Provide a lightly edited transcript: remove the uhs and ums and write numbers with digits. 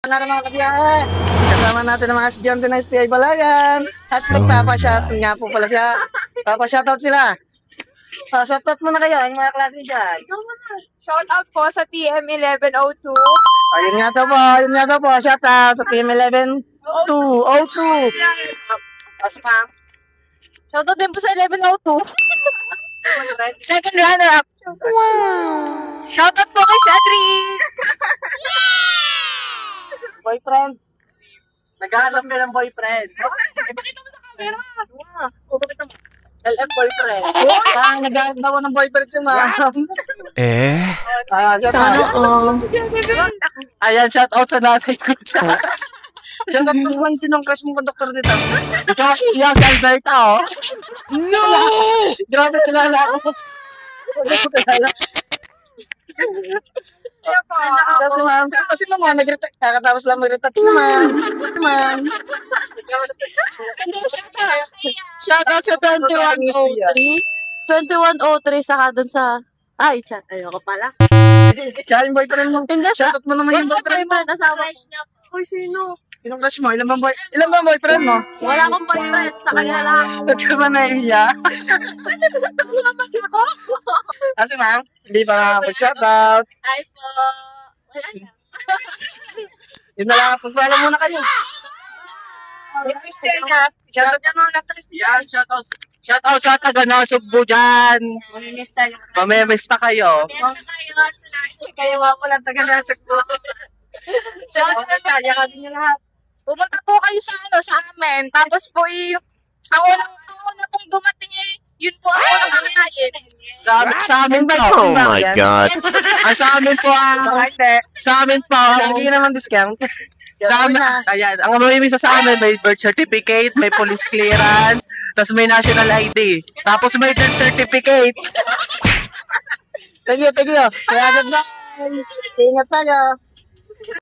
Nga mga kabiyahe. Kasama natin ang mga estudyante ng STI Balayan. At nagpapashoutout nga po pala siya. Papashoutout sila. Shoutout muna kayo, yung mga klase dyan. Shoutout po sa TM1102. Ayun nga daw po. Shoutout sa TM1102. Kasi ma'am. Shoutout din po sa 1102. Second runner-up. Wow! Shoutout po kay Cedric! Boyfriend. Naghahanap ka ng boyfriend. Ipakita mo sa camera. Bakit naman? LM boyfriend. Naghahanap daw ng boyfriend si ma'am. Ayan, shout out sa nanay ko siya. Shoutout mo naman sinong crush mong conductor dito. Ikaw, iya si Alberta, oh. No! Grabe, kilala ako. Kasi ma'am, kakatapos lang mag-retouch naman. Shoutout sa 2103. 2103 saka dun sa... Ay, chat. Ayoko pala. Tsaka yung boyfriend mo. Hindi, Shoutout mo naman yung boyfriend mo. Asawa. Uy, sino? Sinong crush mo? Ilan bang boyfriend mo? Wala akong boyfriend. Sa kanya lang. Ba't ka ba naiiyak? Kasi nagtagulaman ako. Kasi ma'am, hindi pa nakapag-shoutout. Ayos po. Wala na. Yun na lang, pagpaalam muna kayo. Shoutout yan mga Christian. Yan, shout out sa taga Nasugbu dyan. Mamemesta kayo. Kayo mga pala taga-nasag po. So, Kaya ka din yung lahat. pumunta po kayo sa amin. Tapos po ang una pong dumating yun po ang unang kakain. Sa amin po. Oh my God. Sa amin po. Sa amin po. Lagi naman discount. Sa amin, ayan, ang mamimisa sa amin, may birth certificate, may police clearance, tapos may national ID, tapos may death certificate. Thank you. Kaya agad na. Ingat tayo.